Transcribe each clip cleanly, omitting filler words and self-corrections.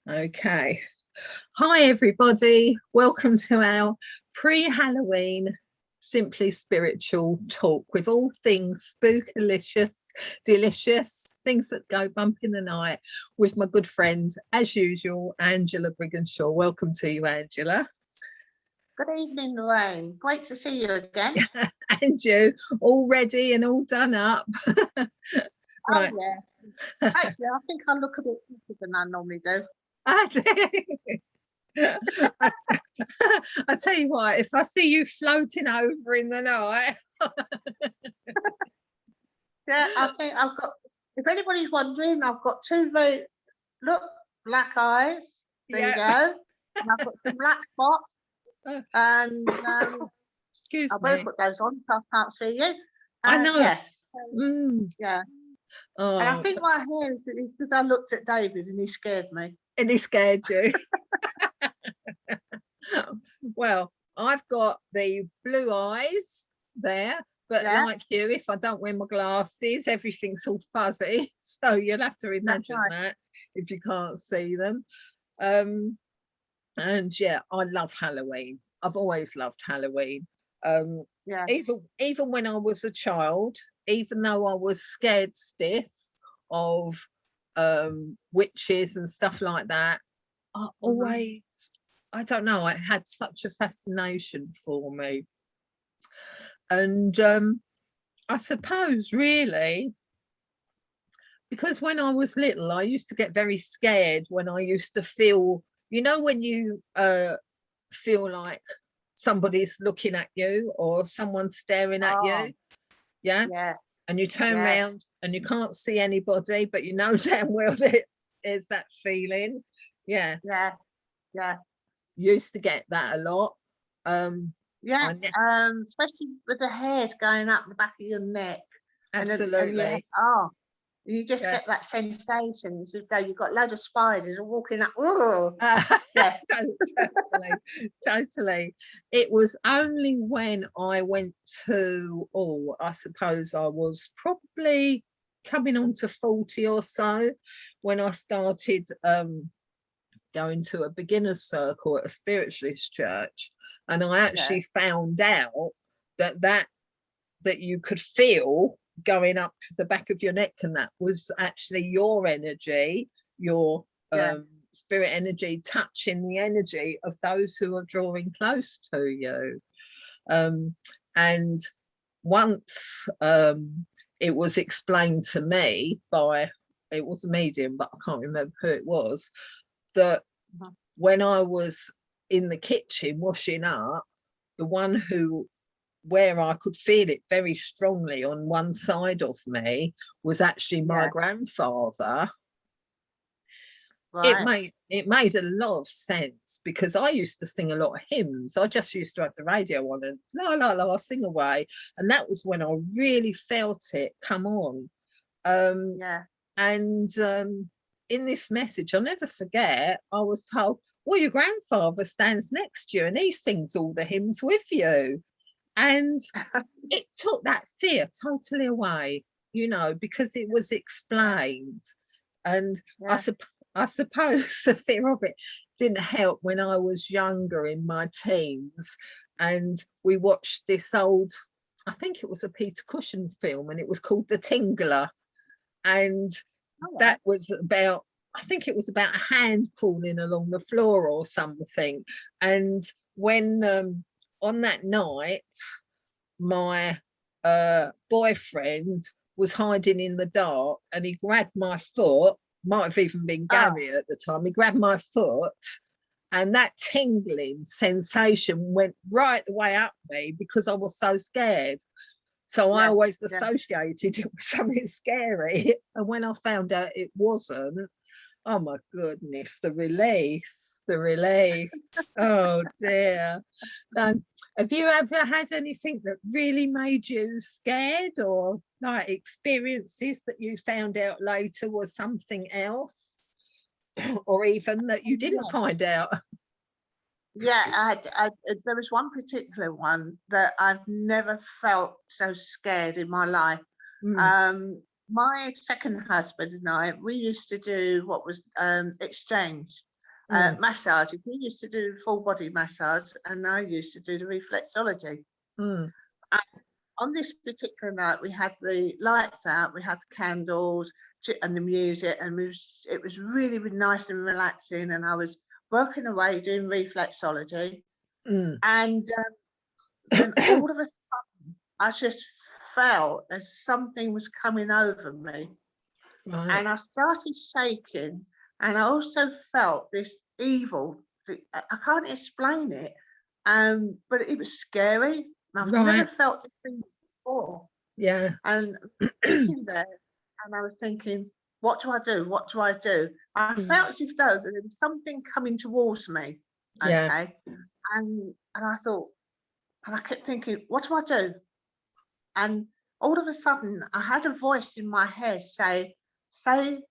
Okay. Hi, everybody. Welcome to our pre-Halloween Simply Spiritual talk with all things spookalicious, delicious, things that go bump in the night with my good friend, as usual, Angela Brigenshaw. Welcome to you, Angela. Good evening, Lorraine. Great to see you again. And you, all ready and all done up. Right. Oh, yeah. Actually, I think I look a bit better than I normally do. I tell you what, if I see you floating over in the night. Yeah, I think I've got, if anybody's wondering, I've got two black eyes. There you go. And I've got some black spots. And excuse me. I better put those on so I can't see you. I know. Yes. Yeah. Oh. And I think my hair is because I looked at David and he scared me. And he scared you. Well, I've got the blue eyes there, but like you, if I don't wear my glasses, everything's all fuzzy. So you'll have to imagine that if you can't see them. And yeah, I love Halloween. I've always loved Halloween. Even when I was a child, even though I was scared stiff of witches and stuff like that, I always, I don't know, it had such a fascination for me. And I suppose really, because when I was little, I used to get very scared when I used to feel, you know, when you feel like somebody's looking at you or someone's staring at you. Yeah. And you turn around and you can't see anybody, but you know damn well that there's that feeling. Yeah. Used to get that a lot. Especially with the hairs going up the back of your neck. Absolutely. You just get that sensation as though you've got loads of spiders walking up. Totally. It was only when I went to, I suppose I was probably coming on to 40 or so, when I started going to a beginner's circle at a spiritualist church, and I actually found out that you could feel going up the back of your neck, and that was actually your energy, your spirit energy touching the energy of those who are drawing close to you. And once it was explained to me by, it was a medium, but I can't remember who it was, that when I was in the kitchen washing up, the one where I could feel it very strongly on one side of me was actually my grandfather. Right. It made a lot of sense, because I used to sing a lot of hymns. I just used to have the radio on and la la la sing away, and that was when I really felt it come on. And in this message, I'll never forget, I was told, well, your grandfather stands next to you and he sings all the hymns with you. And it took that fear totally away, you know, because it was explained. And I suppose the fear of it didn't help when I was younger, in my teens, and we watched this old, I think it was a Peter Cushing film, and it was called The Tingler. And that was about, I think it was about a hand crawling along the floor or something. And when on that night, my boyfriend was hiding in the dark, and he grabbed my foot, might have even been Gary at the time, he grabbed my foot, and that tingling sensation went right the way up me, because I was so scared. So I always associated it with something scary. And when I found out it wasn't, oh my goodness, the relief. Oh dear. Have you ever had anything that really made you scared, or like experiences that you found out later was something else, or even that you didn't find out? There was one particular one that I've never felt so scared in my life. My second husband and I, we used to do what was exchange. massages. We used to do full body massage, and I used to do the reflexology. And on this particular night, we had the lights out, we had the candles and the music, and it was really, really nice and relaxing. And I was working away doing reflexology, and then all of a sudden, I just felt as something was coming over me, and I started shaking, and I also felt this evil. I can't explain it, but it was scary. I've never felt this thing before. Yeah. And sitting there, and I was thinking, what do I do? What do I do? I felt as if though there was something coming towards me. Okay. Yeah. And I thought, and I kept thinking, what do I do? And all of a sudden, I had a voice in my head say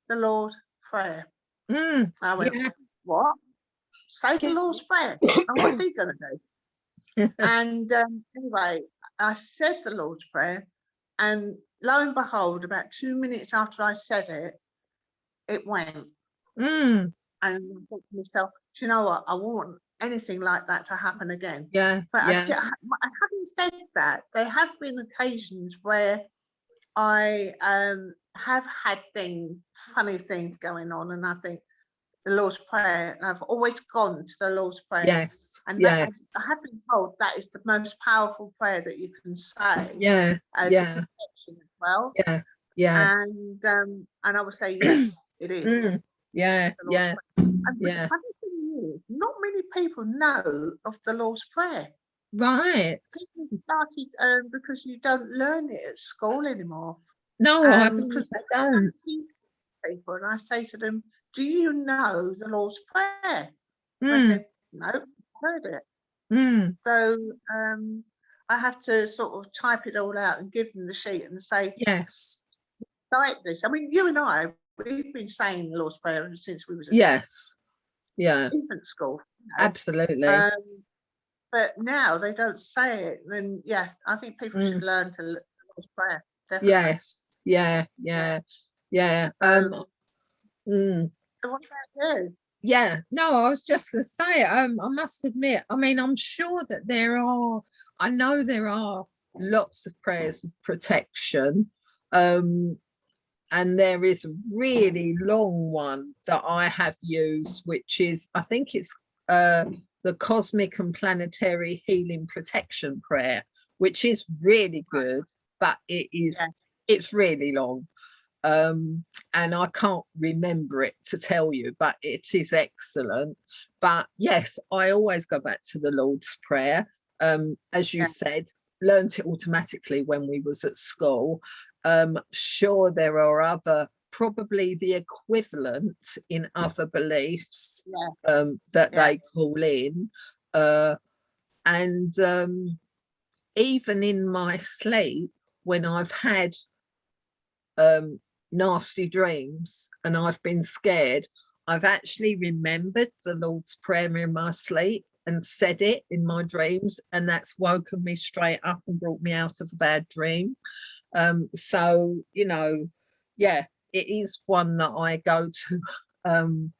the Lord's Prayer. I went, what? Say the Lord's Prayer? And what's he going to do? And anyway, I said the Lord's Prayer, and lo and behold, about 2 minutes after I said it, it went. And I thought to myself, do you know what? I want anything like that to happen again. Yeah. But having said that, there have been occasions where I have had funny things going on, and I think the Lord's Prayer, and I've always gone to the Lord's Prayer. Yes. And I have been told that is the most powerful prayer that you can say. Yeah. As a protection as well. Yeah. Yeah. And I would say yes, it is. Yeah. Yeah. And the funny thing is, not many people know of the Lord's Prayer. Right. People started because you don't learn it at school anymore. No, I believe they don't. People, and I say to them, do you know the Lord's Prayer? I said, no, I've heard it. So I have to sort of type it all out and give them the sheet and say, yes, like this. I mean, you and I, we've been saying the Lord's Prayer since we was at infant school. You know? Absolutely. But now they don't say it. Then I think people should learn to the Lord's Prayer. Definitely. Yes. Yeah. So what about you? Yeah, no, I was just going to say, I must admit, I mean, I'm sure that I know there are lots of prayers of protection, and there is a really long one that I have used, which is, I think it's the Cosmic and Planetary Healing Protection Prayer, which is really good, but it's really long. And I can't remember it to tell you, but it is excellent. But yes, I always go back to the Lord's Prayer. As you said, learned it automatically when we was at school. Sure, there are probably the equivalent in other beliefs that they call in. And even in my sleep, when I've had nasty dreams and I've been scared, I've actually remembered the Lord's Prayer in my sleep and said it in my dreams, and that's woken me straight up and brought me out of a bad dream. So it is one that I go to,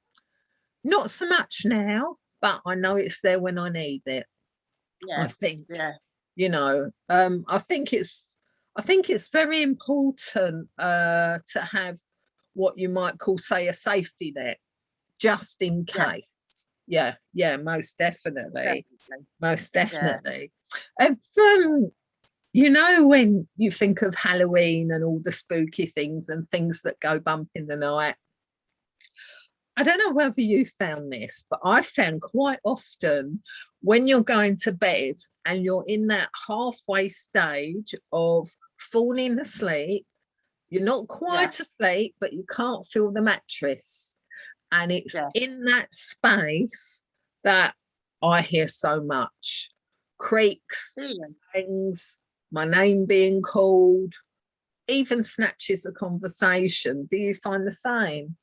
not so much now, but I know it's there when I need it. I think I think it's very important to have what you might call, say, a safety net, just in case. Yeah, most definitely. Most definitely. When you think of Halloween and all the spooky things and things that go bump in the night, I don't know whether you found this, but I found quite often when you're going to bed and you're in that halfway stage of falling asleep, you're not quite asleep, but you can't feel the mattress. And it's in that space that I hear so much creaks, things, my name being called, even snatches of conversation. Do you find the same?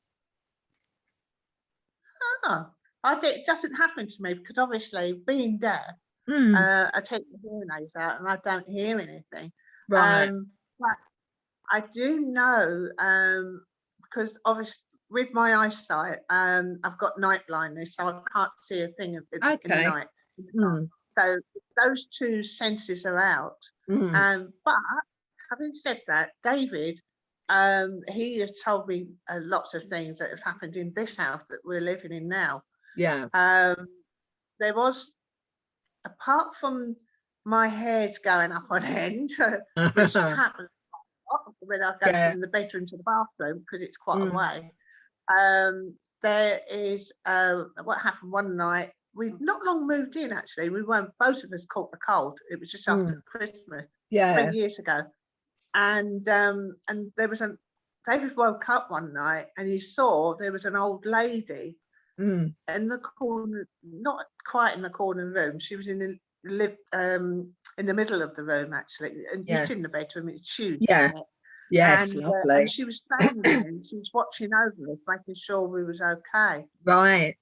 It doesn't happen to me because obviously being deaf, I take the hearing aids out and I don't hear anything. Right. But I do know because obviously with my eyesight, I've got night blindness, so I can't see a thing in the night. So those two senses are out. But having said that, David, he has told me lots of things that have happened in this house that we're living in now. Yeah. There was, apart from my hair's going up on end, which happens when I go from the bedroom to the bathroom because it's quite a way. There is what happened one night. We've not long moved in, actually. We weren't, both of us caught the cold. It was just after Christmas, 3 years ago. And there was David woke up one night and he saw there was an old lady in the corner, not quite in the corner of the room. She was in the middle of the room, actually. And it's in the bedroom, it's huge. Yes, lovely. And she was standing there and she was watching over us, making sure we was okay. Right.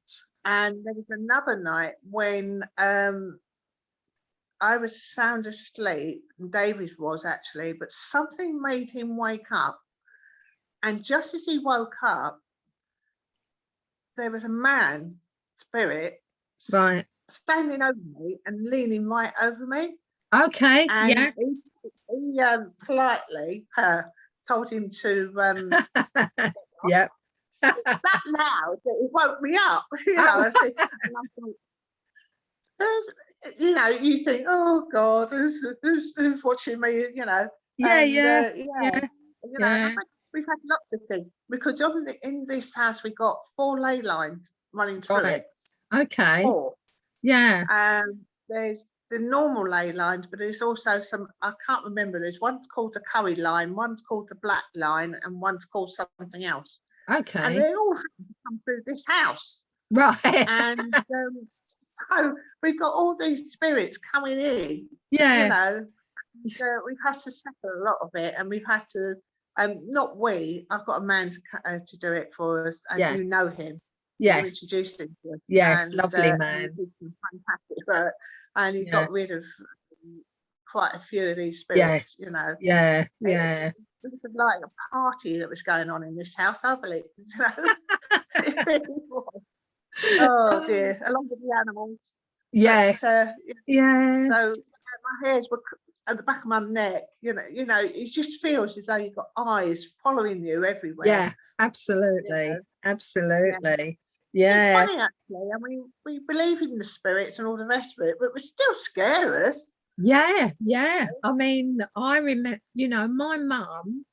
And there was another night when I was sound asleep, and David was actually, but something made him wake up. And just as he woke up, there was a man, spirit, standing over me and leaning right over me. Okay. And he politely told him to that loud that it woke me up. You know, I said, and I'm like, you know, you think, oh God, who's watching me? You know, you know, we've had lots of things because in this house we got 4 ley lines running through it. Okay. 4. Yeah. There's the normal ley lines, but there's also some, I can't remember, there's one's called the curry line, one's called the black line, and one's called something else. Okay. And they all happen to come through this house. Right. And so we've got all these spirits coming in. Yeah. You know, we've had to settle a lot of it, and we've had to, not we, I've got a man to do it for us, and you know him. Yes. You introduced him to us. Yes, and, lovely man. He did some fantastic work, and he got rid of quite a few of these spirits, you know. Yeah. It was like a party that was going on in this house, I believe. You know? It really was. Oh dear, along with the animals. Yeah. But, So my hairs were at the back of my neck. You know, it just feels as though you've got eyes following you everywhere. Yeah, absolutely, you know? Absolutely. Yeah. It's funny actually. I mean, we believe in the spirits and all the rest of it, but we still scare us. Yeah. I mean, I remember, you know, my mum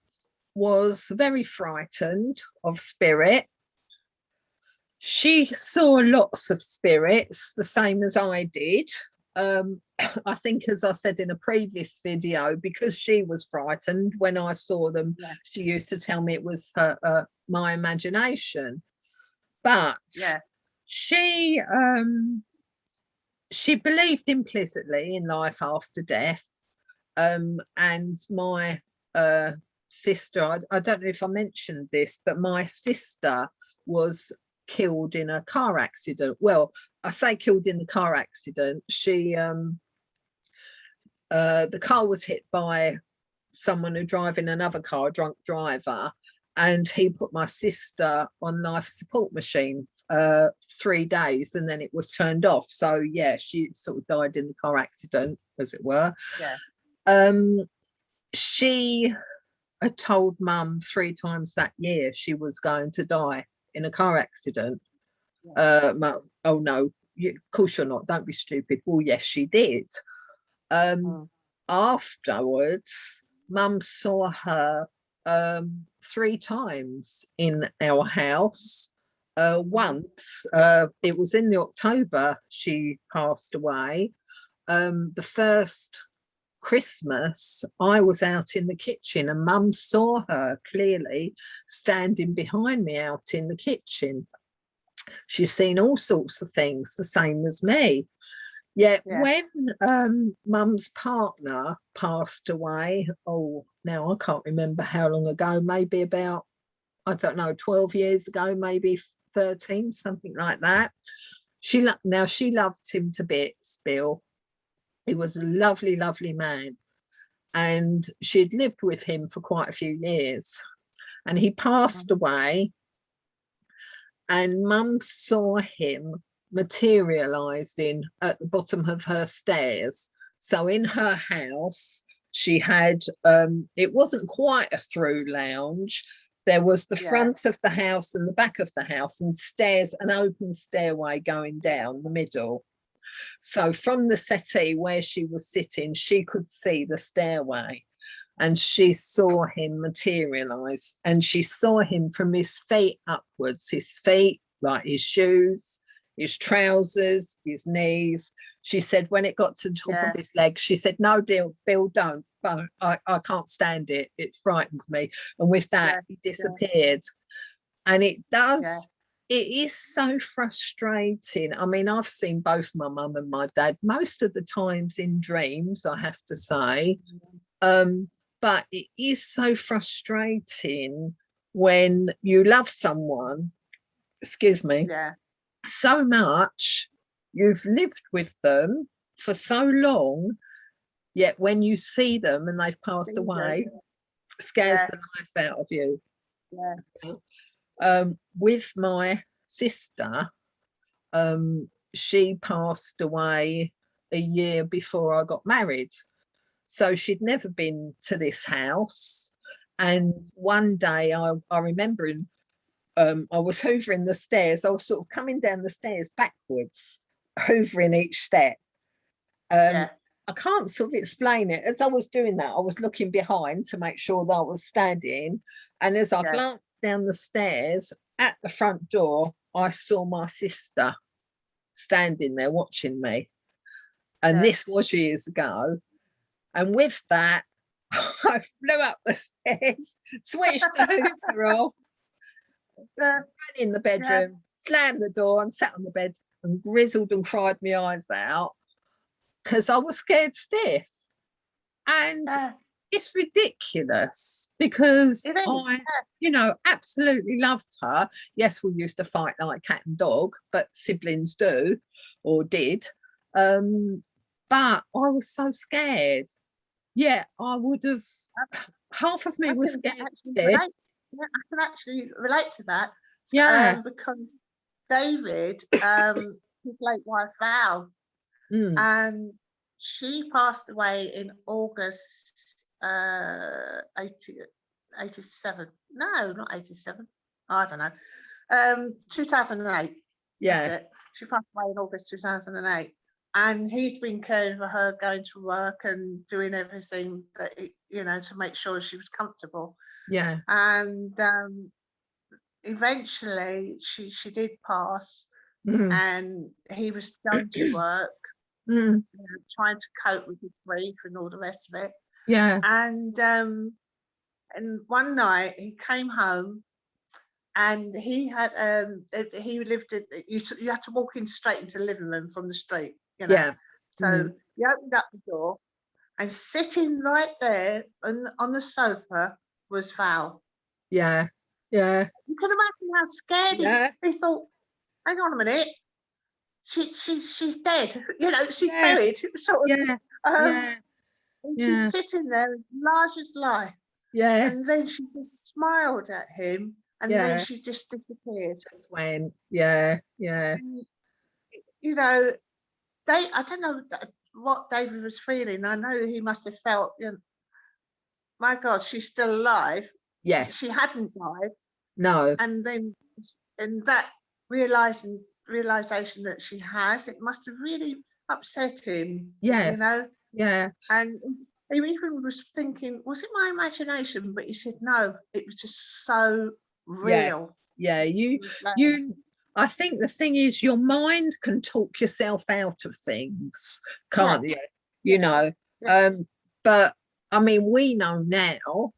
was very frightened of spirit. She saw lots of spirits, the same as I did. I think, as I said in a previous video, because she was frightened when I saw them, she used to tell me it was my imagination. But she believed implicitly in life after death. And my sister, I don't know if I mentioned this, but my sister was killed in a car accident. Well, I say killed in the car accident. She the car was hit by someone who driving another car, a drunk driver, and he put my sister on life support machine 3 days, and then it was turned off. So yeah, she sort of died in the car accident, as it were. She had told Mum 3 times that year she was going to die in a car accident. Oh no, of course you're not, don't be stupid. Well, yes, she did. Afterwards, Mum saw her 3 times in our house. Once, it was in the October she passed away. The first Christmas, I was out in the kitchen and Mum saw her clearly standing behind me out in the kitchen. She's seen all sorts of things, the same as me. Yet when Mum's partner passed away, now I can't remember how long ago, maybe about, I don't know, 12 years ago, maybe 13, something like that. She loved him to bits, Bill. He was a lovely, lovely man. And she'd lived with him for quite a few years. And he passed away and Mum saw him materializing at the bottom of her stairs. So in her house, she had, it wasn't quite a through lounge. There was the front of the house and the back of the house, and stairs, an open stairway going down the middle. So from the settee where she was sitting, she could see the stairway, and she saw him materialize, and she saw him from his feet upwards, his feet, like his shoes, his trousers, his knees. She said when it got to the top of his legs, she said, no, Bill, don't. I can't stand it. It frightens me. And with that, he disappeared. And it does, it is so frustrating. I mean, I've seen both my mum and my dad most of the times in dreams, I have to say. But it is so frustrating when you love someone, excuse me, so much, you've lived with them for so long, yet when you see them and they've passed away, it scares the life out of you. With my sister, she passed away a year before I got married. So she'd never been to this house. And one day I remember I was hoovering the stairs. I was sort of coming down the stairs backwards, hoovering each step. I can't sort of explain it. As I was doing that, I was looking behind to make sure that I was standing. And as I glanced down the stairs at the front door, I saw my sister standing there watching me. And this was years ago. And with that, I flew up the stairs, switched the hoover off, ran in the bedroom, slammed the door and sat on the bed and grizzled and cried my eyes out because I was scared stiff. And it's ridiculous because I, you know, absolutely loved her. Yes, we used to fight like cat and dog, but siblings do or did. But I was so scared. Yeah, I would have, half of me was scared stiff. I can actually relate to that. Because David, his late wife Val, and she passed away in August 87. No, not 87. I don't know. 2008. That's it. She passed away in August 2008. And he'd been caring for her, going to work and doing everything that, you know, to make sure she was comfortable. And eventually she did pass, and he was going to work, you know, trying to cope with his grief and all the rest of it. And one night he came home, and he had he lived in, you had to walk in straight into the living room from the street. You know? So he opened up the door, and sitting right there on the sofa was Val. You can imagine how scared he thought, hang on a minute, she's dead. You know, she's buried. Sort of. And she's sitting there as large as life. And then she just smiled at him, and then she just disappeared. Just went, And, you know, I don't know what David was feeling. I know he must have felt, you know, my God, she's still alive. She hadn't died. No. And then, and that realization that she has, it must have really upset him. You know. And he even was thinking, was it my imagination? But he said, no, it was just so real. I think the thing is, your mind can talk yourself out of things, can't you? You know, but I mean, we know now,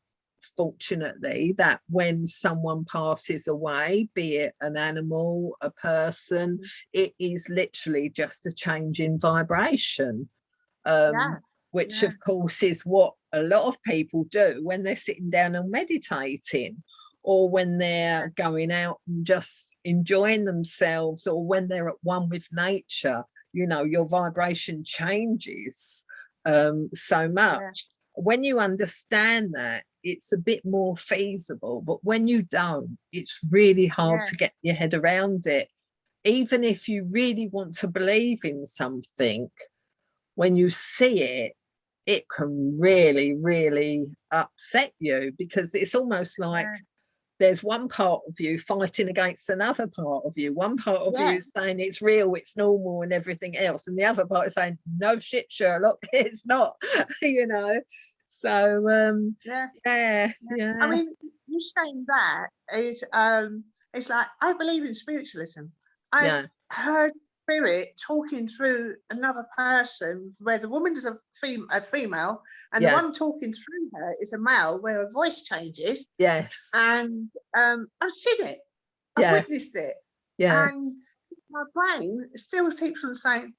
fortunately, that when someone passes away, be it an animal, a person, it is literally just a change in vibration, which of course is what a lot of people do when they're sitting down and meditating, or when they're going out and just enjoying themselves, or when they're at one with nature. You know, your vibration changes so much. When you understand that, it's a bit more feasible. But when you don't, it's really hard to get your head around it. Even if you really want to believe in something, when you see it, it can really, really upset you, because it's almost like there's one part of you fighting against another part of you. One part of you is saying it's real, it's normal and everything else. And the other part is saying, no shit, Sherlock, it's not, you know. So, yeah. I mean, you saying that is, it's like, I believe in spiritualism. I've heard spirit talking through another person, where the woman is a female, and the one talking through her is a male, where her voice changes. Yes. And I've seen it. I've witnessed it. Yeah. And my brain still keeps on saying,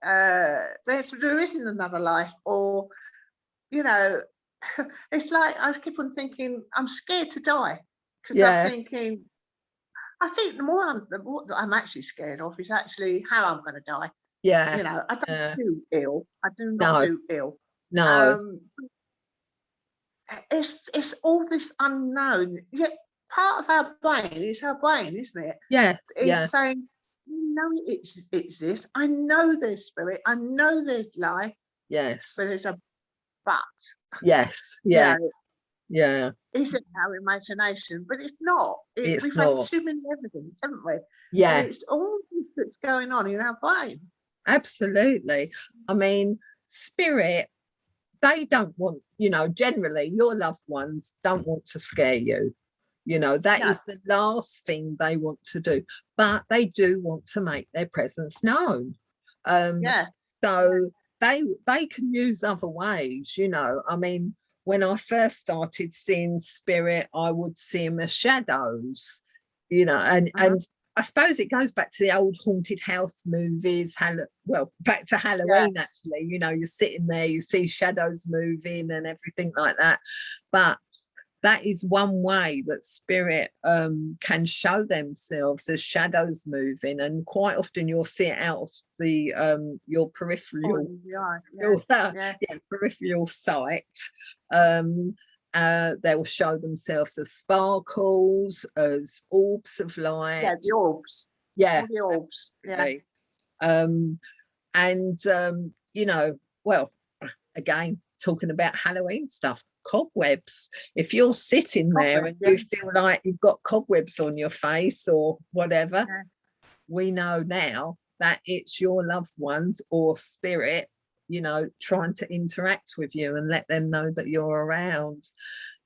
there isn't another life, or, you know, it's like I keep on thinking, I'm scared to die, because I'm thinking, I think the more that I'm actually scared of is actually how I'm going to die. Yeah. You know, I don't do ill. I do not do ill. No. It's all this unknown. Yet part of our brain is our brain, isn't it? Yeah. It's saying, you know, it exists. I know there's spirit. I know there's life. Yes. But there's a but. Yes. Yeah. Yeah. Isn't our imagination, but it's not. We've not. had too many evidence, haven't we? Yeah. And it's all this that's going on in our brain. Absolutely. I mean, spirit, they don't want, you know, generally your loved ones don't want to scare you. You know, that is the last thing they want to do. But they do want to make their presence known. So they can use other ways, you know. I mean, when I first started seeing spirit, I would see them as shadows, you know, and I suppose it goes back to the old haunted house movies, back to Halloween, actually. You know, you're sitting there, you see shadows moving and everything like that. But that is one way that spirit can show themselves, as shadows moving, and quite often you'll see it out of the your peripheral peripheral sight. They will show themselves as sparkles, as orbs of light. Yeah, the orbs. Yeah, all the orbs. You know, well, again, talking about Halloween stuff, cobwebs. If you're sitting there and you feel like you've got cobwebs on your face or whatever, we know now that it's your loved ones or spirit, you know, trying to interact with you and let them know that you're around.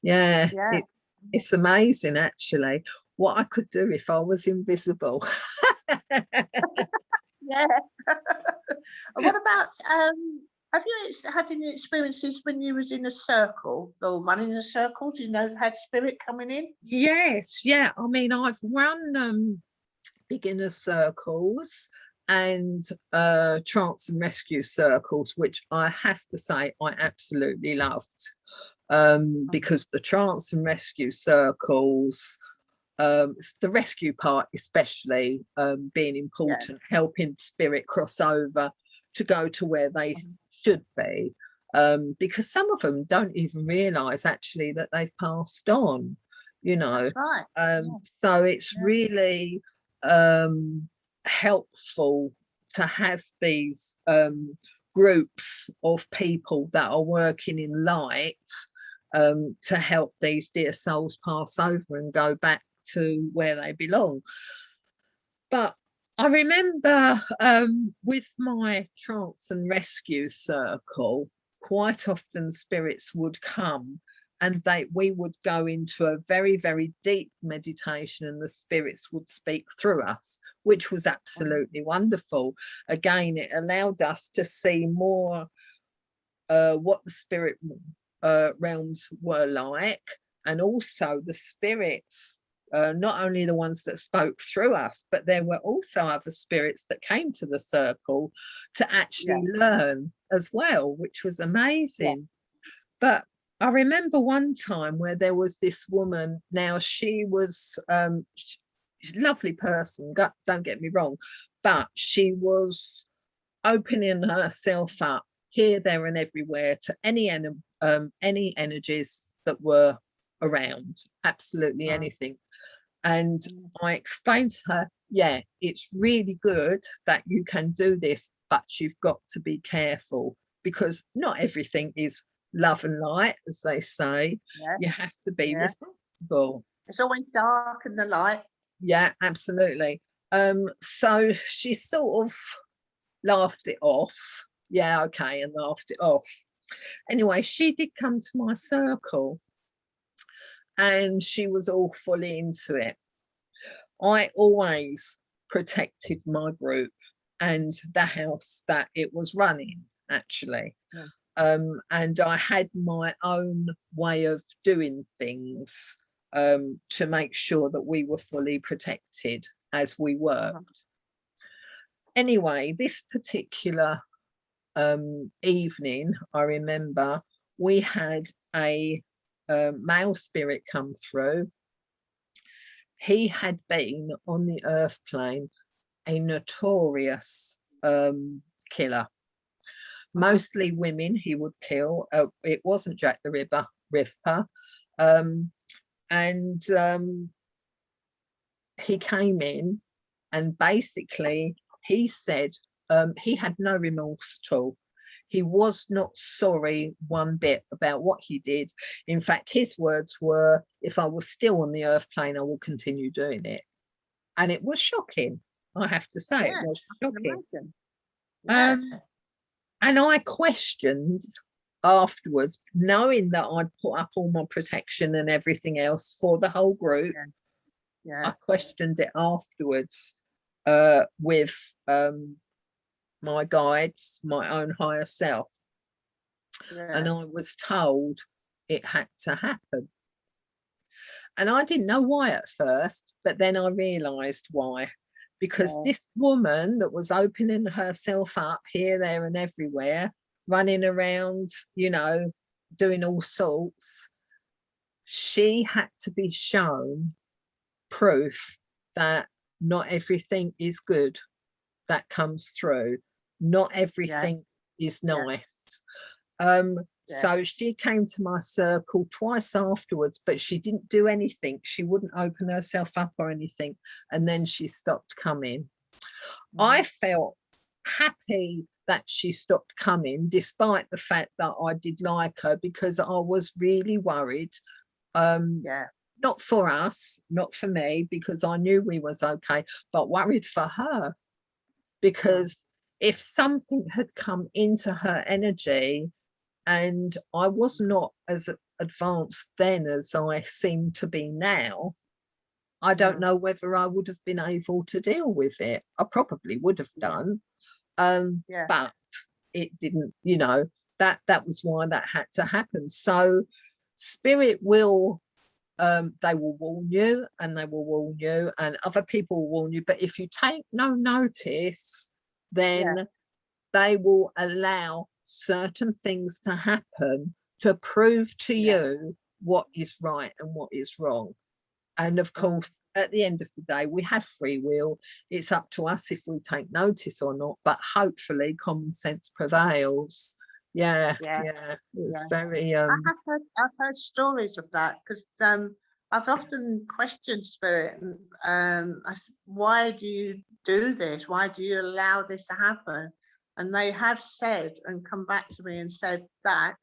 It's amazing, actually, what I could do if I was invisible. What about have you had any experiences when you was in a circle or running a circle? Do you know had spirit coming in? Yes, I mean, I've run beginner circles and trance and rescue circles, which I have to say I absolutely loved, because the trance and rescue circles, the rescue part especially being important, helping spirit cross over to go to where they should be, because some of them don't even realize actually that they've passed on, you know. So it's really helpful to have these groups of people that are working in light, to help these dear souls pass over and go back to where they belong. But I remember with my trance and rescue circle, quite often spirits would come and we would go into a very, very deep meditation, and the spirits would speak through us, which was absolutely wonderful. Again, it allowed us to see more what the spirit realms were like, and also the spirits, not only the ones that spoke through us, but there were also other spirits that came to the circle to actually learn as well, which was amazing. But I remember one time where there was this woman. Now, she was she's a lovely person, don't get me wrong, but she was opening herself up here, there and everywhere to any any energies that were around, absolutely anything. And I explained to her, yeah, it's really good that you can do this, but you've got to be careful, because not everything is love and light, as they say. You have to be responsible. It's always dark and the light. Yeah, absolutely. So she sort of laughed it off. Yeah, okay, and laughed it off. Anyway, she did come to my circle and she was all fully into it. I always protected my group and the house that it was running, actually. And I had my own way of doing things to make sure that we were fully protected as we worked. Anyway, this particular evening, I remember we had a male spirit come through. He had been on the earth plane a notorious killer. Mostly women he would kill. It wasn't Jack the Ripper. And he came in and basically he said he had no remorse at all. He was not sorry one bit about what he did. In fact, his words were, if I was still on the earth plane, I will continue doing it. And it was shocking, I have to say. It was shocking. And I questioned afterwards, knowing that I'd put up all my protection and everything else for the whole group. I questioned it afterwards with my guides, my own higher self. And I was told it had to happen. And I didn't know why at first, but then I realised why. Because this woman that was opening herself up here, there and everywhere, running around, you know, doing all sorts, she had to be shown proof that not everything is good that comes through. Not everything is nice. So she came to my circle twice afterwards, but she didn't do anything. She wouldn't open herself up or anything. And then she stopped coming. I felt happy that she stopped coming, despite the fact that I did like her, because I was really worried. Not for us, not for me, because I knew we was okay, but worried for her. Because if something had come into her energy, and I was not as advanced then as I seem to be now, I don't know whether I would have been able to deal with it. I probably would have done, but it didn't, you know, that was why that had to happen. So spirit will, they will warn you, and they will warn you, and other people will warn you, but if you take no notice, then they will allow certain things to happen to prove to you what is right and what is wrong. And of course, at the end of the day, we have free will. It's up to us if we take notice or not, but hopefully common sense prevails. It's very I've heard stories of that, because I've often questioned spirit and why do you do this? Why do you allow this to happen? And they have said and come back to me and said that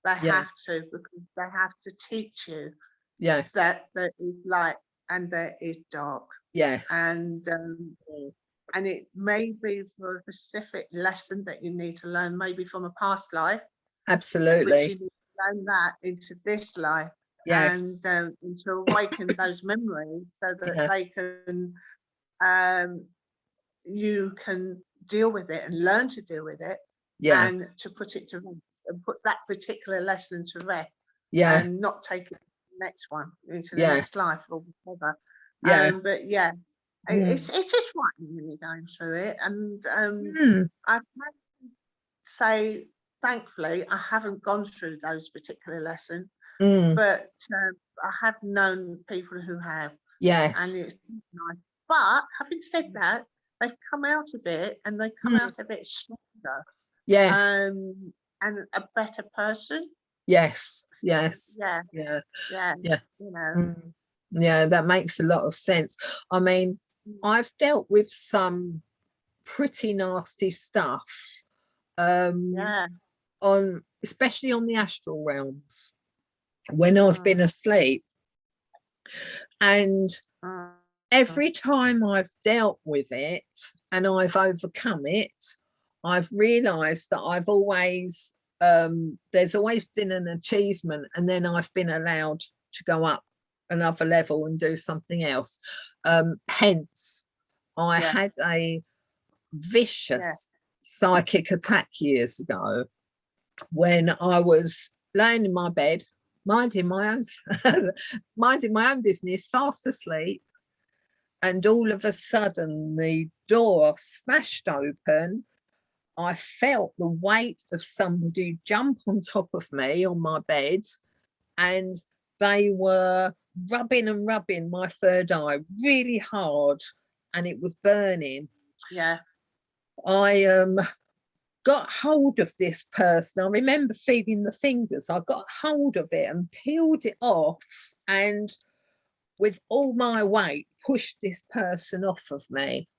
they have to, because they have to teach you that there is light and there is dark. And it may be for a specific lesson that you need to learn, maybe from a past life. Absolutely. Which you need to learn that into this life. And to awaken those memories so that they can, you can deal with it and learn to deal with it, and to put it to rest and put that particular lesson to rest, and not take it to the next one, into the next life or whatever. But it's just frightening when you're going through it, and I have to say, thankfully, I haven't gone through those particular lessons, but I have known people who have, and it's nice. But having said that, they've come out of it, and they come out of it stronger, and a better person. Yes. Yeah, Yeah. yeah, Yeah. you know. Yeah, that makes a lot of sense. I mean, I've dealt with some pretty nasty stuff, Yeah. on especially on the astral realms when I've been asleep. And every time I've dealt with it and I've overcome it, I've realized that I've always, there's always been an achievement, and then I've been allowed to go up another level and do something else. Hence, I had a vicious psychic attack years ago when I was laying in my bed, minding my own, minding my own business, fast asleep, and all of a sudden the door smashed open. I felt the weight of somebody jump on top of me on my bed, and they were rubbing and rubbing my third eye really hard, and it was burning. Yeah. I got hold of this person. I remember feeling the fingers. I got hold of it and peeled it off, and with all my weight, pushed this person off of me.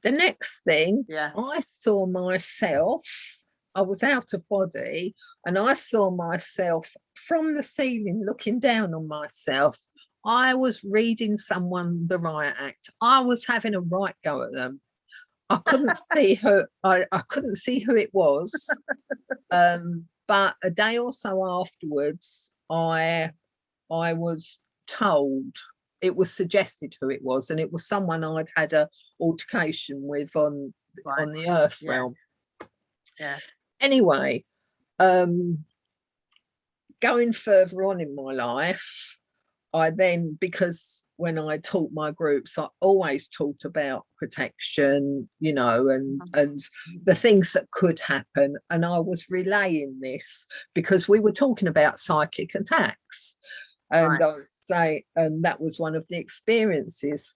The next thing, I saw myself, I was out of body, and I saw myself from the ceiling looking down on myself. I was reading someone the riot act. I was having a right go at them. I couldn't see who I couldn't see who it was. But a day or so afterwards, I was told, it was suggested who it was, and it was someone I'd had a altercation with on the earth realm. Yeah. Anyway, going further on in my life, I then, because when I taught my groups, I always talked about protection, you know, and the things that could happen. And I was relaying this because we were talking about psychic attacks. And I was saying, and that was one of the experiences.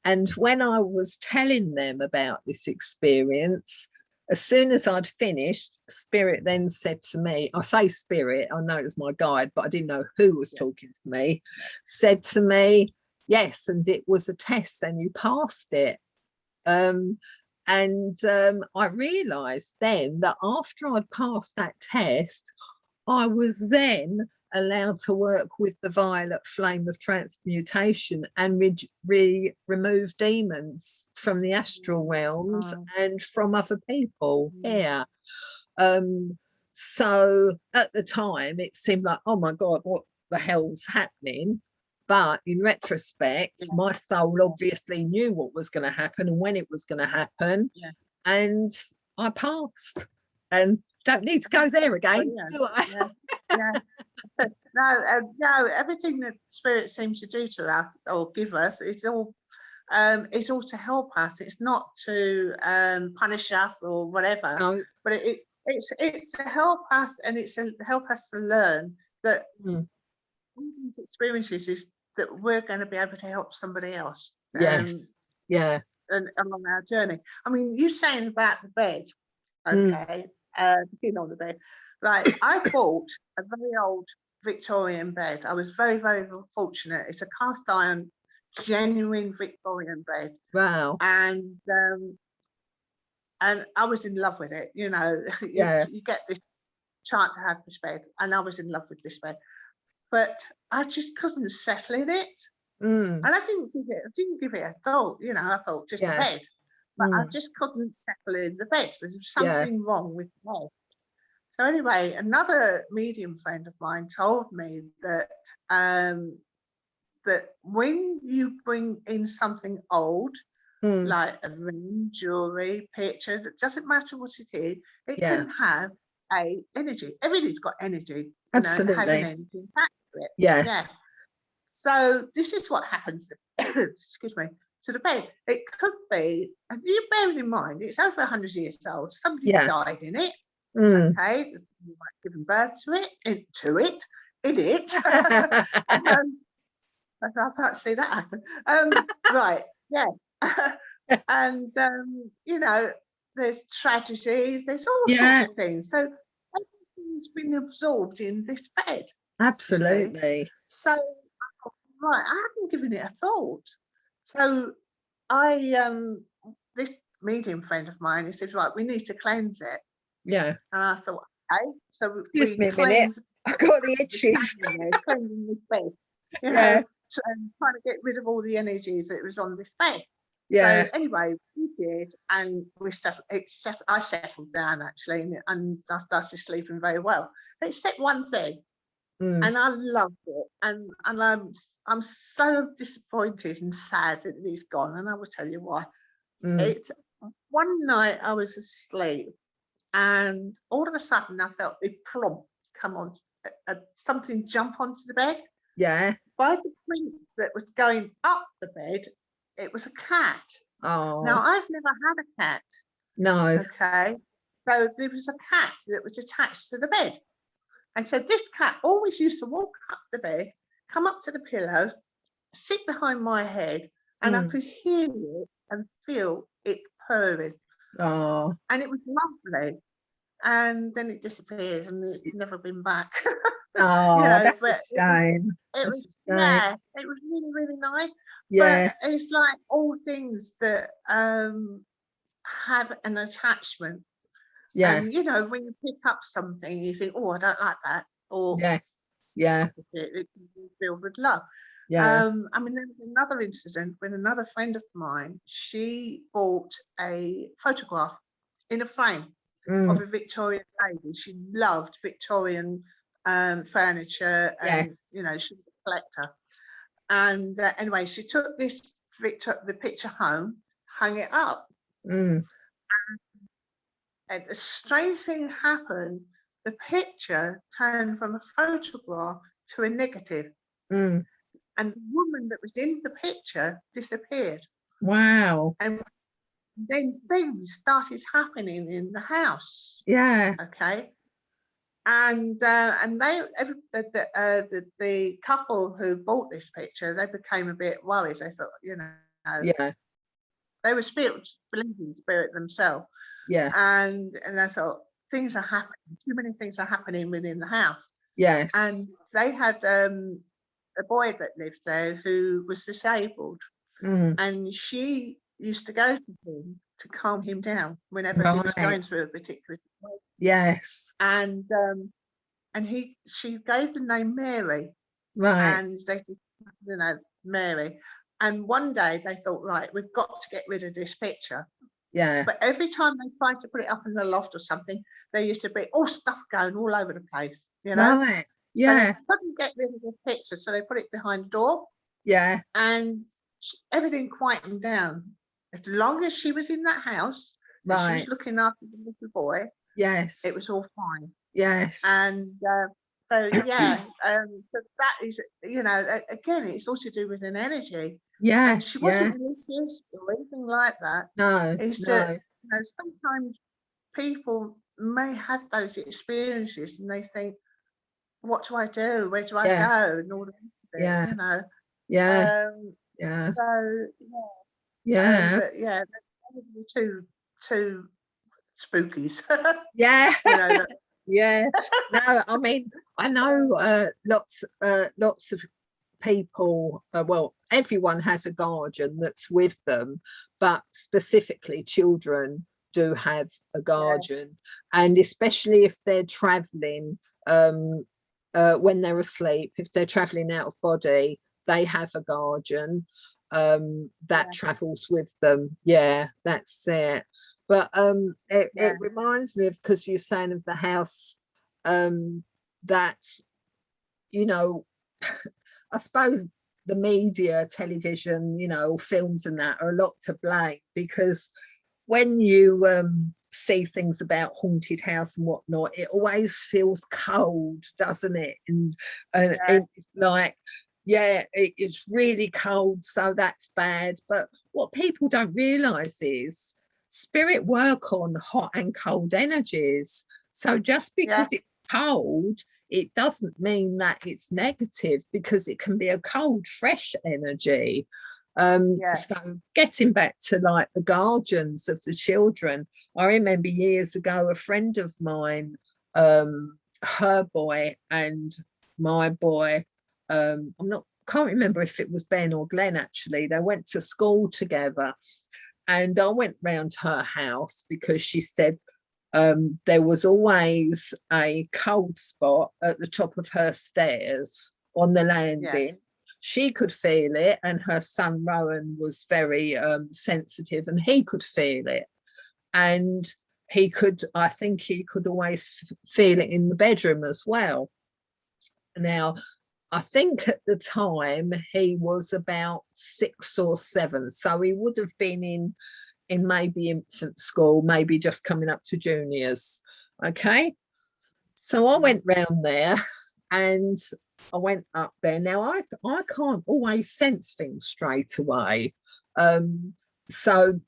And when I was telling them about this experience, as soon as I'd finished, Spirit then said to me, I say Spirit, I know it was my guide, but I didn't know who was talking to me, said to me, yes, and it was a test and you passed it. I realised then that after I'd passed that test, I was then allowed to work with the violet flame of transmutation and remove demons from the astral realms and from other people here. So at the time, it seemed like, oh my God, what the hell's happening? But in retrospect, my soul obviously knew what was going to happen and when it was going to happen. And I passed. And don't need to go there again, do I? No, everything that Spirit seems to do to us or give us is all to help us. It's not to punish us or whatever, but it's to help us, and it's to help us to learn that these experiences is that we're going to be able to help somebody else. Yes. And along our journey. I mean, you saying about the bed, okay, being on the bed. Right, I bought a very old Victorian bed. I was very, very fortunate. It's a cast iron, genuine Victorian bed. Wow. And I was in love with it. You know, you get this chance to have this bed, and I was in love with this bed. But I just couldn't settle in it. And I didn't give it a thought, you know, I thought just a bed. But I just couldn't settle in the bed. There was something wrong with the bed. So anyway, another medium friend of mine told me that that when you bring in something old, like a ring, jewelry, picture, it doesn't matter what it is, it can have a energy. Everything's got energy. Absolutely. You know, it has an energy attached to it. Yeah. So this is what happens, excuse me, to the bed. It could be, and you bearing in mind, it's over 100 years old. Somebody died in it. Okay, you might give birth to it, in it. I can't see that happen. Right, yes. And, you know, there's tragedies, there's all sorts of things. So everything everything's been absorbed in this bed. Absolutely. So I thought, right, I hadn't given it a thought. So I this medium friend of mine, he said, right, we need to cleanse it. Yeah. And I thought, okay. So Excuse me we a minute. I got the itches. cleansing this bed, Yeah. trying to get rid of all the energies that was on this bed. Yeah. So anyway, we did, and I settled down actually, and I started sleeping very well. Except one thing, and I loved it, and I'm so disappointed and sad that it's gone, and I will tell you why. It's one night I was asleep, and all of a sudden I felt the plump come on, something jump onto the bed. Yeah. By the print that was going up the bed, it was a cat. Oh. Now, I've never had a cat. No. Okay. So there was a cat that was attached to the bed. And so this cat always used to walk up the bed, come up to the pillow, sit behind my head, and I could hear it and feel it purring. Oh. And it was lovely. And then it disappeared and it's never been back. Oh, that's a shame. It was really, really nice. Yeah. But it's like all things that have an attachment. Yeah. And you know, when you pick up something, you think, oh, I don't like that. Or yes. Yeah. it can be filled with love. Yeah. I mean, there was another incident when another friend of mine, she bought a photograph in a frame of a Victorian lady. She loved Victorian furniture, and you know, she was a collector. And anyway, she took the picture home, hung it up, and a strange thing happened. The picture turned from a photograph to a negative, and the woman that was in the picture disappeared. Wow. And then things started happening in the house. Yeah. Okay. And the couple who bought this picture, they became a bit worried. They thought, you know, they were believing spirit themselves. Yeah. And I thought, things are happening. Too many things are happening within the house. Yes. And they had a boy that lived there who was disabled, and she used to go to him to calm him down whenever he was going through a particular situation. Yes. And she gave the name Mary. Right. And they, you know, Mary. And one day they thought, right, we've got to get rid of this picture. Yeah. But every time they tried to put it up in the loft or something, there used to be all stuff going all over the place, you know? Right. Yeah. So they Yeah. couldn't get rid of this picture, so they put it behind the door. Yeah. And everything quietened down. As long as she was in that house, and she was looking after the little boy, yes, it was all fine. Yes. And so yeah, so that is, you know, again, it's all to do with an energy. Yeah. And she wasn't malicious or anything like that. No. It's that, you know, sometimes people may have those experiences and they think, what do I do? Where do I go? And all the rest of it, you know. Yeah. So yeah. but yeah, those are the two spookies. Yeah. You know, yeah. No, I mean, I know lots of people, well, everyone has a guardian that's with them, but specifically children do have a guardian, and especially if they're traveling when they're asleep, if they're traveling out of body, they have a guardian that travels with them. Yeah, that's it. But it reminds me of, because you're saying of the house, that, you know, I suppose the media, television, you know, films and that are a lot to blame, because when you see things about haunted house and whatnot, it always feels cold, doesn't it? And it's like, it's really cold, so that's bad. But what people don't realise is spirit work on hot and cold energies. So just because it's cold, it doesn't mean that it's negative, because it can be a cold, fresh energy. So getting back to like the guardians of the children, I remember years ago a friend of mine her boy and my boy, can't remember if it was Ben or Glenn, actually. They went to school together, and I went round her house because she said there was always a cold spot at the top of her stairs on the landing. Yeah. She could feel it, and her son Rowan was very sensitive, and he could feel it. And I think he could always feel it in the bedroom as well. Now, I think at the time he was about 6 or 7, so he would have been in maybe infant school, maybe just coming up to juniors. Okay, so I went round there and I went up there. Now I can't always sense things straight away, so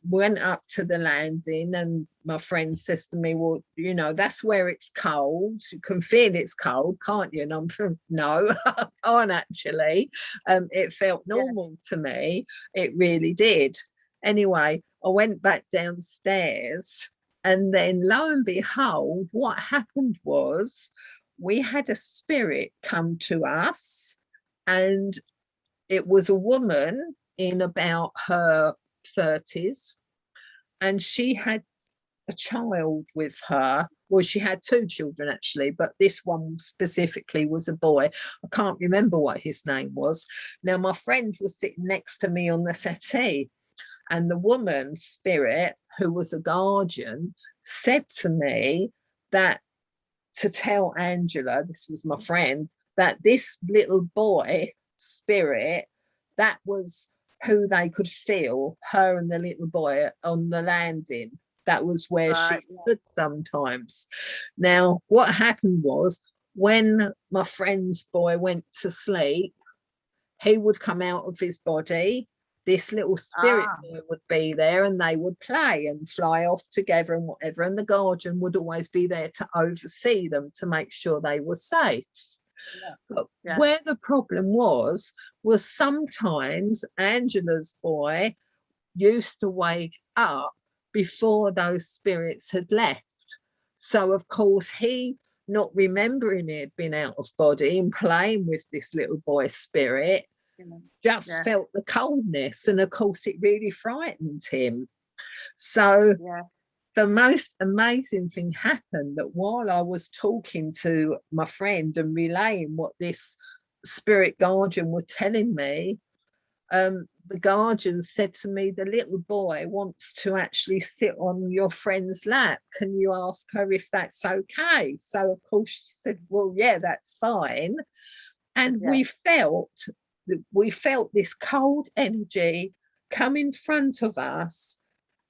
went up to the landing, and my friend says to me, well, you know, that's where it's cold. You can feel it's cold, can't you? And I'm from, no, I can't actually. It felt normal to me. It really did. Anyway, I went back downstairs, and then lo and behold, what happened was we had a spirit come to us, and it was a woman in about her 30s, and she had a child with her. Well, she had 2 children actually, but this one specifically was a boy. I can't remember what his name was. Now, my friend was sitting next to me on the settee, and the woman spirit, who was a guardian, said to me that to tell Angela, this was my friend, that this little boy spirit, that was who they could feel, her and the little boy on the landing. That was where she stood sometimes. Now, what happened was, when my friend's boy went to sleep, he would come out of his body. This little spirit boy would be there, and they would play and fly off together and whatever. And the guardian would always be there to oversee them to make sure they were safe. But where the problem was sometimes Angela's boy used to wake up before those spirits had left. So, of course, he, not remembering he had been out of body and playing with this little boy spirit, just felt the coldness. And, of course, it really frightened him. So the most amazing thing happened, that while I was talking to my friend and relaying what this spirit guardian was telling me, the guardian said to me, the little boy wants to actually sit on your friend's lap. Can you ask her if that's okay? So, of course, she said, well, yeah, that's fine. And we felt this cold energy come in front of us,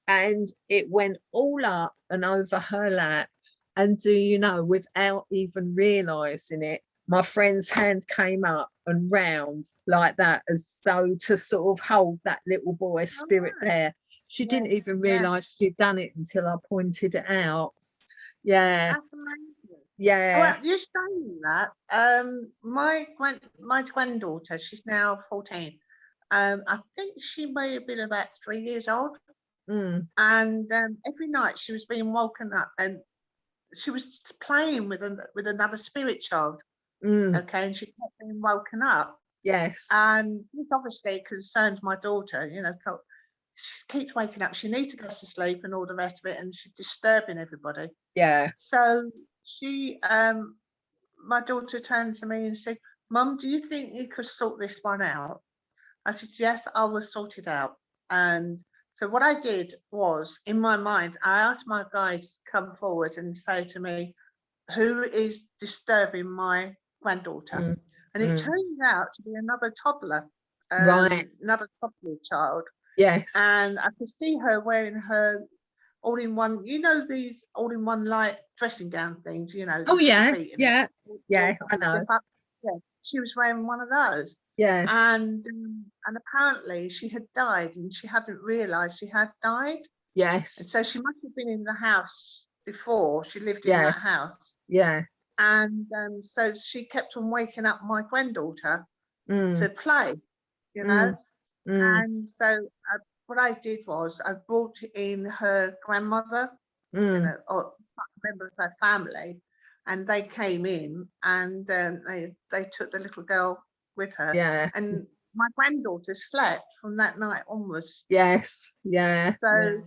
and it went all up and over her lap. And do you know, without even realizing it, my friend's hand came up and round like that, as though to sort of hold that little boy spirit there. She didn't even realize she'd done it until I pointed it out. That's amazing. Well, you're saying that. My granddaughter, she's now 14. I think she may have been about 3 years old. And every night she was being woken up, and she was playing with another spirit child. Okay, and she kept being woken up. Yes. And this obviously concerned my daughter, you know, thought she keeps waking up, she needs to go to sleep and all the rest of it, and she's disturbing everybody. Yeah. So she, my daughter turned to me and said, Mum, do you think you could sort this one out? I said, yes, I will sort it out. And so what I did was, in my mind, I asked my guys to come forward and say to me, who is disturbing my granddaughter? And it turned out to be another toddler, another toddler child. Yes. And I could see her wearing her all-in-one, you know, these all-in-one light dressing gown things, you know. Oh, yeah, yeah, I know. Yeah, she was wearing one of those. Yeah. And apparently she had died, and she hadn't realised she had died. Yes. And so she must have been in the house before. She lived in that house. Yeah. And so she kept on waking up my granddaughter to play, you know. And so what I did was I brought in her grandmother, you know, or a member of her family, and they came in, and they took the little girl with her. Yeah. And my granddaughter slept from that night onwards. Yes. Yeah. So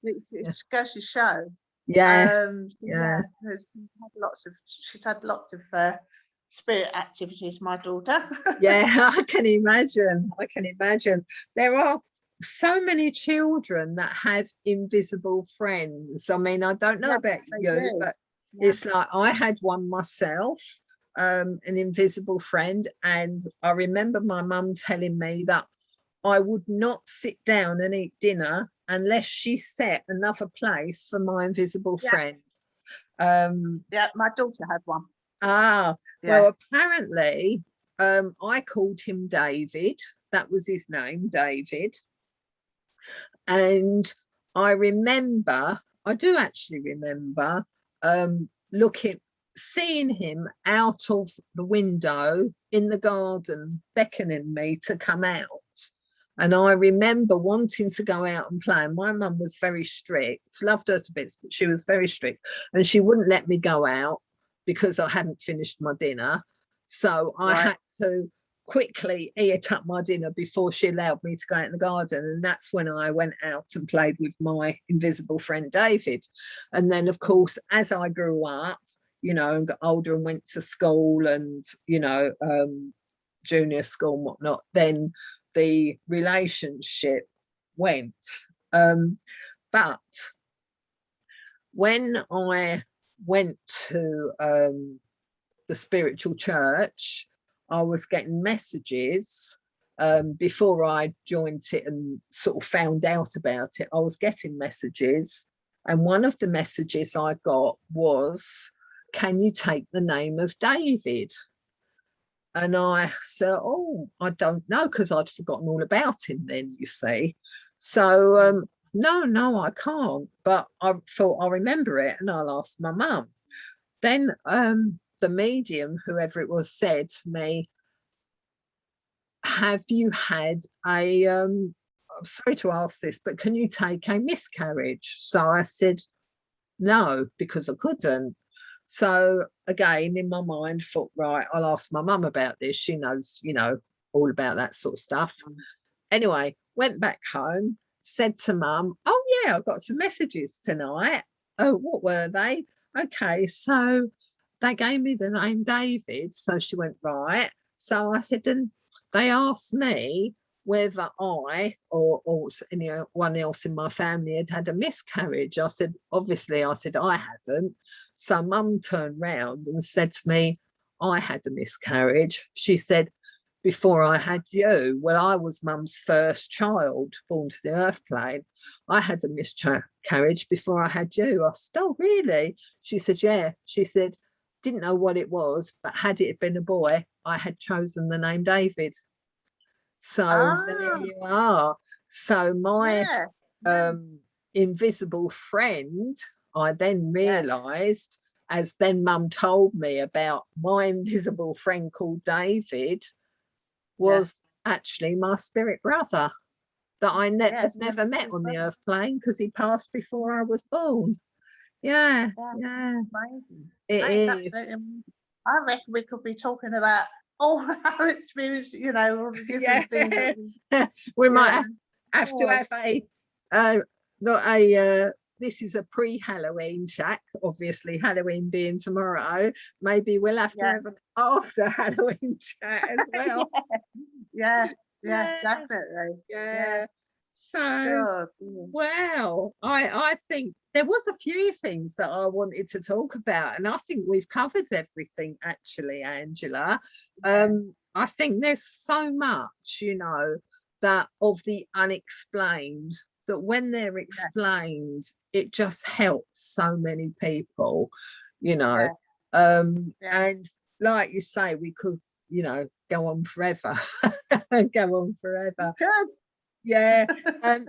it goes to show. Yeah. She's had lots of spirit activities, my daughter. Yeah, I can imagine. I can imagine. There are so many children that have invisible friends. I mean, I don't know about you, but it's like I had one myself, an invisible friend, and I remember my mum telling me that I would not sit down and eat dinner unless she set another place for my invisible friend. Yeah, my daughter had one. Well, apparently, I called him David. That was his name, David. And I do actually remember seeing him out of the window in the garden, beckoning me to come out. And I remember wanting to go out and play. And my mum was very strict, loved her to bits, but she was very strict. And she wouldn't let me go out because I hadn't finished my dinner. So I had to quickly eat up my dinner before she allowed me to go out in the garden. And that's when I went out and played with my invisible friend, David. And then, of course, as I grew up, and got older and went to school and, junior school and whatnot, then the relationship went. But when I went to the spiritual church, I was getting messages before I joined it and sort of found out about it. I was getting messages, and one of the messages I got was, "Can you take the name of David?" And I said, "Oh, I don't know," because I'd forgotten all about him then, you see. So, no, I can't. But I thought I'll remember it and I'll ask my mum. Then the medium, whoever it was, said to me, "Have you had I'm sorry to ask this, but can you take a miscarriage?" So I said, no, because I couldn't. So again, in my mind, thought, right, I'll ask my mum about this. She knows, all about that sort of stuff. Anyway, went back home, said to mum, "Oh yeah, I've got some messages tonight." "Oh, what were they?" "Okay, so they gave me the name David." So she went, "Right." So I said, and they asked me whether I or anyone else in my family had a miscarriage. I said, obviously, I haven't. So mum turned round and said to me, "I had a miscarriage." She said, "Before I had you." Well, I was mum's first child born to the earth plane. "I had a miscarriage before I had you." I said, "Oh, really?" She said, "Yeah." She said, "Didn't know what it was, but had it been a boy, I had chosen the name David." So there you are. So my invisible friend, I then realised, as then mum told me about my invisible friend called David, was actually my spirit brother that I had never met on the earth plane because he passed before I was born. Yeah. Amazing. It is. Absolutely. I reckon we could be talking about all our experience, all the different things. We might have to have this is a pre-Halloween chat, obviously Halloween being tomorrow. Maybe we'll have to have an after Halloween chat as well. Definitely. So wow, I think there was a few things that I wanted to talk about, and I think we've covered everything actually, Angela. I think there's so much, that of the unexplained, that when they're explained, it just helps so many people, and like you say, we could, go on forever. Good. Yeah.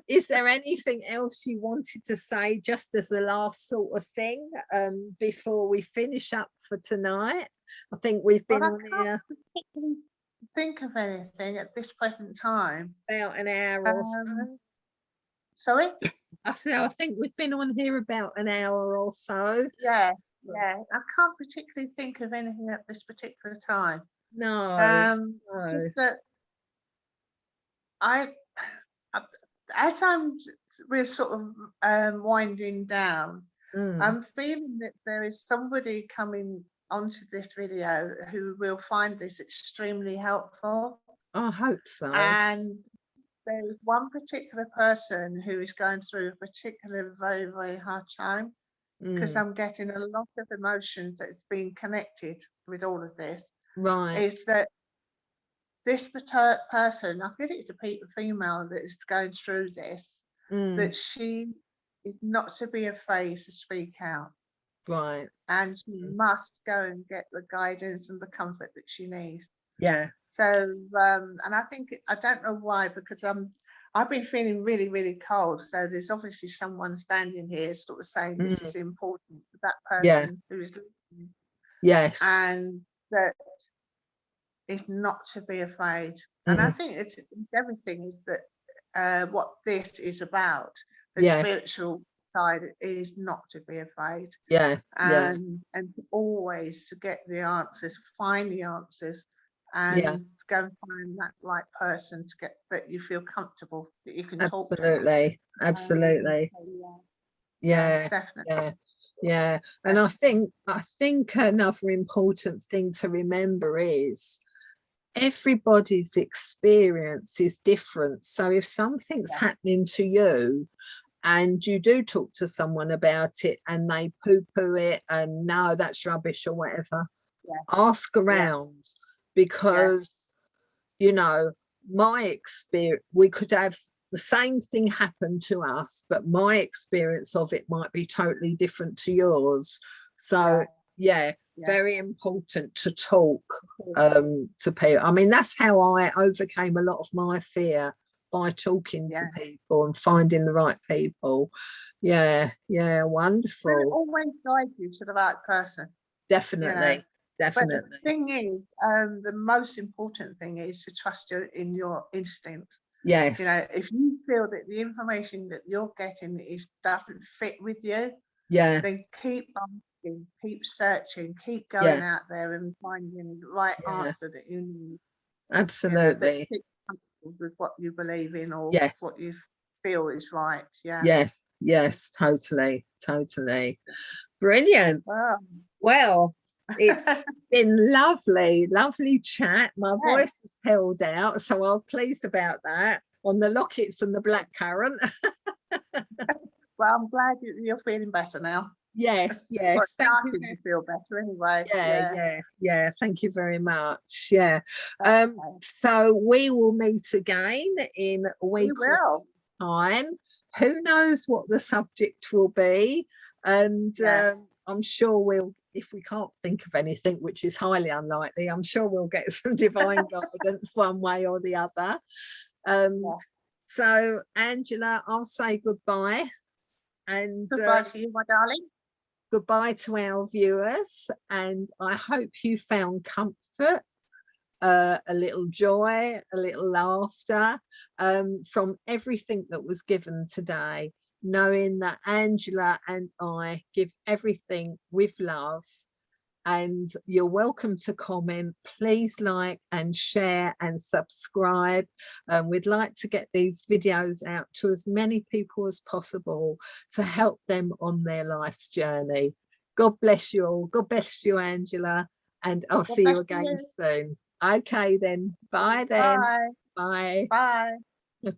Is there anything else you wanted to say just as the last sort of thing before we finish up for tonight? I think we've been on here. Particularly think of anything at this present time. About an hour or so. Sorry? I think we've been on here about an hour or so. Yeah. Yeah, I can't particularly think of anything at this particular time. No, Just that I, as we're sort of winding down, I'm feeling that there is somebody coming onto this video who will find this extremely helpful. I hope so. And there is one particular person who is going through a particular very, very hard time, because I'm getting a lot of emotions that's being connected with all of this. Right. Is that this person, I feel it's a female that is going through this, that she is not to be afraid to speak out. Right. And she must go and get the guidance and the comfort that she needs. Yeah. So, and I think, I don't know why, because I've been feeling really, really cold. So there's obviously someone standing here sort of saying this is important for that person who is listening. Yes. And that is not to be afraid. And I think it's everything is that what this is about. The spiritual side is not to be afraid. Yeah. And to always to get the answers, find the answers, and go and find that right person to get that you feel comfortable that you can talk to. Absolutely. Yeah, definitely. Yeah. And I think another important thing to remember is everybody's experience is different. So if something's happening to you and you do talk to someone about it and they poo-poo it and no, that's rubbish or whatever, ask around, because you know, my experience, we could have the same thing happen to us, but my experience of it might be totally different to yours. So very important to talk to people. I mean, that's how I overcame a lot of my fear, by talking to people and finding the right people. Wonderful. Will always guide you to the right person. Definitely. Definitely. But the thing is, the most important thing is to trust in your instincts. Yes. You know, if you feel that the information that you're getting doesn't fit with you, then keep asking, keep searching, keep going out there and finding the right answer that you need. Absolutely. That's comfortable with what you believe in or what you feel is right. Yes, totally. Brilliant. Well, it's been lovely chat. My voice is held out, so I'm pleased about that, on the lockets and the blackcurrant. Well, I'm glad you're feeling better now. Yes. Well, starting to feel better anyway. Yeah. Thank you very much. So we will meet again in a week time. Who knows what the subject will be, and I'm sure if we can't think of anything, which is highly unlikely, I'm sure we'll get some divine guidance one way or the other. So Angela, I'll say goodbye. And goodbye to you, my darling. Goodbye to our viewers, and I hope you found comfort, a little joy, a little laughter from everything that was given today, knowing that Angela and I give everything with love. And you're welcome to comment. Please like and share and subscribe. We'd like to get these videos out to as many people as possible to help them on their life's journey. God bless you all. God bless you, Angela. And I'll see you again soon. Okay then. Bye then. Bye. Bye. Bye.